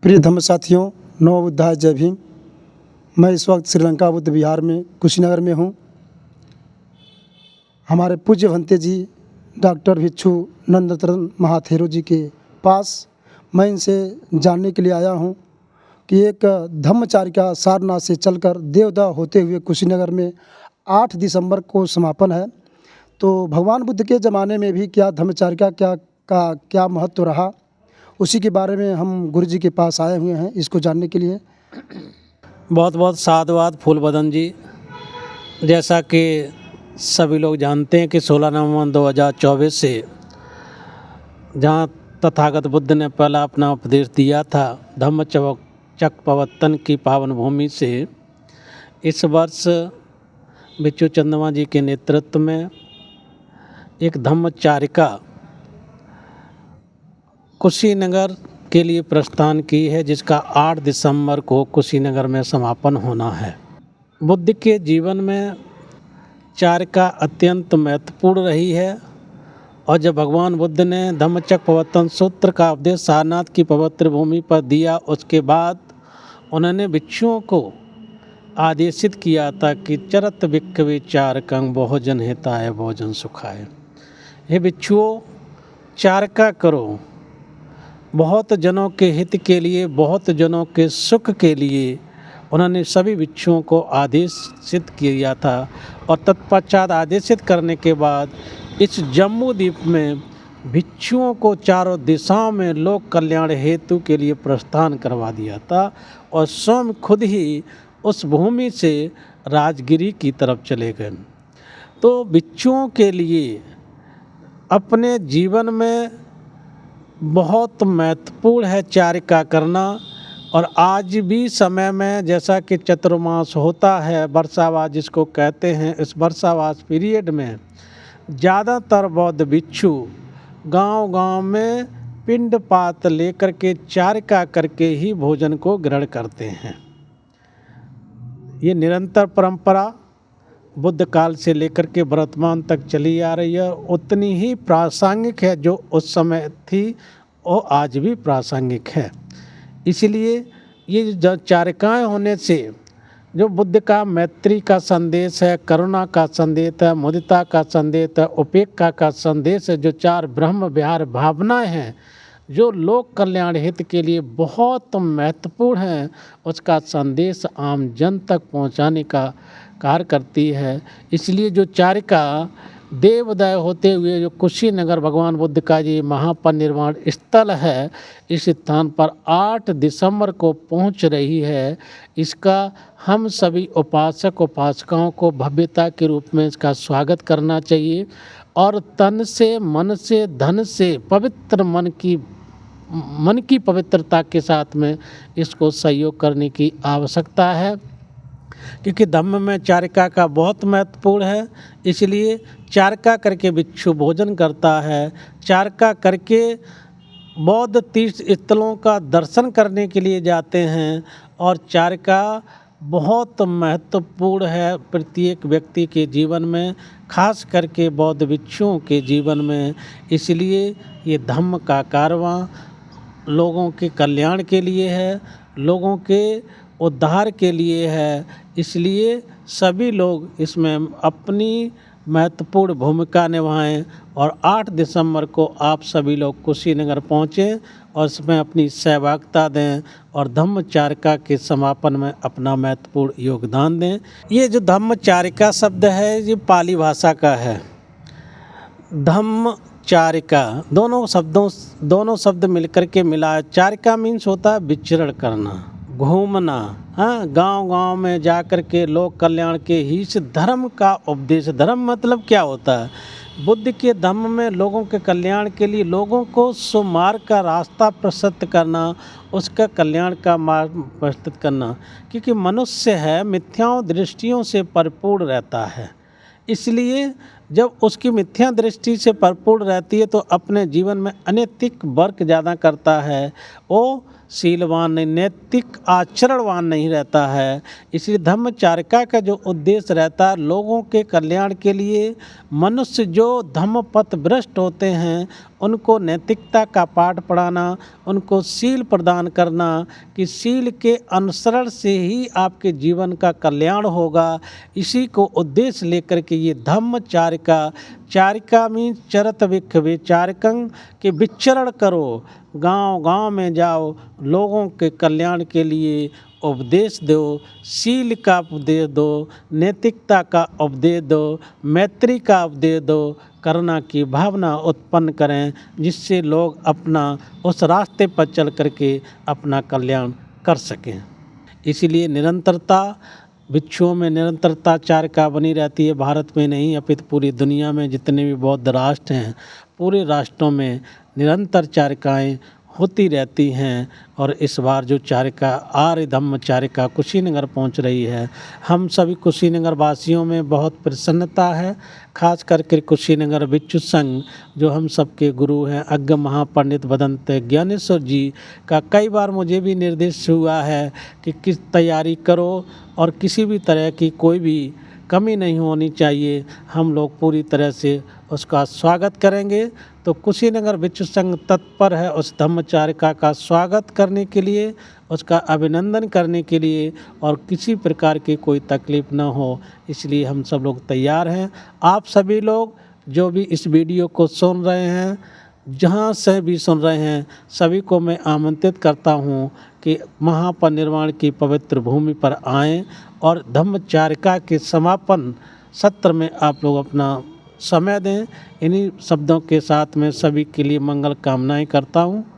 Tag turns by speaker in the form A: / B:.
A: प्रिय धम्म साथियों, नव बुद्धाय जय भीम। मैं इस वक्त श्रीलंका बुद्ध विहार में कुशीनगर में हूँ। हमारे पूज्य भंते जी डॉक्टर भिक्षु नंदरत्न महाथेरो जी के पास मैं इनसे जानने के लिए आया हूँ कि एक धम्मचारिका सारनाथ से चलकर देवदा होते हुए कुशीनगर में 8 दिसंबर को समापन है। तो भगवान बुद्ध के ज़माने में भी क्या धम्मचारिका क्या महत्व रहा, उसी के बारे में हम गुरु जी के पास आए हुए हैं इसको जानने के लिए।
B: बहुत बहुत साधुवाद फूलबदन जी। जैसा कि सभी लोग जानते हैं कि 16 नवंबर 2024 से जहाँ तथागत बुद्ध ने पहला अपना उपदेश दिया था धम्मचक्र की पावन भूमि से, इस वर्ष भिक्षु चंद्रमा जी के नेतृत्व में एक धम्मचारिका कुशीनगर के लिए प्रस्थान की है, जिसका 8 दिसंबर को कुशीनगर में समापन होना है। बुद्ध के जीवन में चारिका अत्यंत महत्वपूर्ण रही है और जब भगवान बुद्ध ने धम्मचक्र प्रवर्तन सूत्र का उपदेश सारनाथ की पवित्र भूमि पर दिया, उसके बाद उन्होंने भिक्षुओं को आदेशित किया था कि चरत भिक्खवे चारकं भोजन हिताय भोजन सुखाय। हे भिक्षुओं, चारका करो, बहुत जनों के हित के लिए, बहुत जनों के सुख के लिए उन्होंने सभी भिक्षुओं को आदेशित किया था। और तत्पश्चात आदेशित करने के बाद इस जम्बू द्वीप में भिक्षुओं को चारों दिशाओं में लोक कल्याण हेतु के लिए प्रस्थान करवा दिया था और स्वयं खुद ही उस भूमि से राजगिरी की तरफ चले गए। तो भिक्षुओं के लिए अपने जीवन में बहुत महत्वपूर्ण है चारिका करना। और आज भी समय में जैसा कि चतुर्मास होता है, वर्षावास जिसको कहते हैं, इस वर्षावास पीरियड में ज़्यादातर बौद्ध भिक्षु गांव-गांव में पिंडपात लेकर के चारिका करके ही भोजन को ग्रहण करते हैं। ये निरंतर परंपरा बुद्ध काल से लेकर के वर्तमान तक चली आ रही है, उतनी ही प्रासंगिक है जो उस समय थी और आज भी प्रासंगिक है। इसलिए ये जो चारिकाएँ होने से जो बुद्ध का मैत्री का संदेश है, करुणा का संदेश है, मुदिता का संदेश है, उपेक्षा का संदेश है, जो 4 ब्रह्म विहार भावनाएं हैं जो लोक कल्याण हित के लिए बहुत महत्वपूर्ण हैं, उसका संदेश आम जन तक पहुंचाने का कार्य करती है। इसलिए जो चारिका देवोदय होते हुए जो कुशीनगर भगवान बुद्ध का ये महापरिनिर्वाण स्थल है, इस स्थान पर 8 दिसंबर को पहुंच रही है। इसका हम सभी उपासक उपासिकाओं को भव्यता के रूप में इसका स्वागत करना चाहिए और तन से, मन से, धन से, पवित्र मन की पवित्रता के साथ में इसको सहयोग करने की आवश्यकता है, क्योंकि धम्म में चारिका का बहुत महत्वपूर्ण है। इसलिए चारिका करके भिक्षु भोजन करता है। चारिका करके बौद्ध तीर्थ स्थलों का दर्शन करने के लिए जाते हैं और चारिका बहुत महत्वपूर्ण है प्रत्येक व्यक्ति के जीवन में, खास करके बौद्ध भिक्षुओं के जीवन में। इसलिए ये धम्म का कारवां लोगों के कल्याण के लिए है, लोगों के उद्धार के लिए है। इसलिए सभी लोग इसमें अपनी महत्वपूर्ण भूमिका निभाएं और 8 दिसंबर को आप सभी लोग कुशीनगर पहुँचें और इसमें अपनी सहभागिता दें और धम्मचारिका के समापन में अपना महत्वपूर्ण योगदान दें। ये जो धम्मचारिका शब्द है ये पाली भाषा का है। धम्मचारिका दोनों शब्द मिलकर के मिला। चारिका मीन्स होता है विचरण करना, घूमना, हाँ, गांव-गांव में जा कर के लोक कल्याण के ही से धर्म का उपदेश। धर्म मतलब क्या होता है? बुद्ध के धम्म में लोगों के कल्याण के लिए लोगों को सुमार्ग का रास्ता प्रशस्त करना, उसका कल्याण का मार्ग प्रस्तुत करना। क्योंकि मनुष्य है मिथ्याओं दृष्टियों से परिपूर्ण रहता है, इसलिए जब उसकी मिथ्या दृष्टि से परिपूर्ण रहती है तो अपने जीवन में अनैतिक वर्क ज़्यादा करता है। वो शीलवान नहीं, नैतिक आचरणवान नहीं रहता है। इसलिए धम्मचारिका का जो उद्देश्य रहता है लोगों के कल्याण के लिए, मनुष्य जो धम्म पथ भ्रष्ट होते हैं उनको नैतिकता का पाठ पढ़ाना, उनको शील प्रदान करना कि शील के अनुसरण से ही आपके जीवन का कल्याण होगा। इसी को उद्देश्य लेकर के ये धम्मचारिका, चारिका मीन्स चरत विक्षवे चारिकं के विचरण करो, गांव-गांव में जाओ, लोगों के कल्याण के लिए उपदेश दो, शील का उपदेश दो, नैतिकता का उपदेश दो, मैत्री का उपदेश दो, करुणा की भावना उत्पन्न करें, जिससे लोग अपना उस रास्ते पर चल करके अपना कल्याण कर सकें। इसीलिए निरंतरता, भिक्षुओं में निरंतरता चारिका बनी रहती है। भारत में नहीं अपितु पूरी दुनिया में जितने भी बौद्ध राष्ट्र हैं, पूरे राष्ट्रों में निरंतर चारिकाएँ होती रहती हैं। और इस बार जो चारिका आर्य धम्म चारिका कुशीनगर पहुंच रही है, हम सभी कुशीनगर वासियों में बहुत प्रसन्नता है। खास करके कुशीनगर भिक्षु संघ जो हम सबके गुरु हैं, अज्ञ महापंडित बदंत ज्ञानेश्वर जी का कई बार मुझे भी निर्देश हुआ है कि किस तैयारी करो और किसी भी तरह की कोई भी कमी नहीं होनी चाहिए। हम लोग पूरी तरह से उसका स्वागत करेंगे। तो कुशीनगर भिक्षु संघ तत्पर है उस धम्मचारिका का स्वागत करने के लिए, उसका अभिनंदन करने के लिए, और किसी प्रकार की कोई तकलीफ़ न हो, इसलिए हम सब लोग तैयार हैं। आप सभी लोग जो भी इस वीडियो को सुन रहे हैं, जहाँ से भी सुन रहे हैं, सभी को मैं आमंत्रित करता हूँ कि महापरिनिर्वाण की पवित्र भूमि पर आएँ और धम्मचारिका के समापन सत्र में आप लोग अपना समय दें। इन्हीं शब्दों के साथ मैं सभी के लिए मंगल कामनाएं करता हूँ।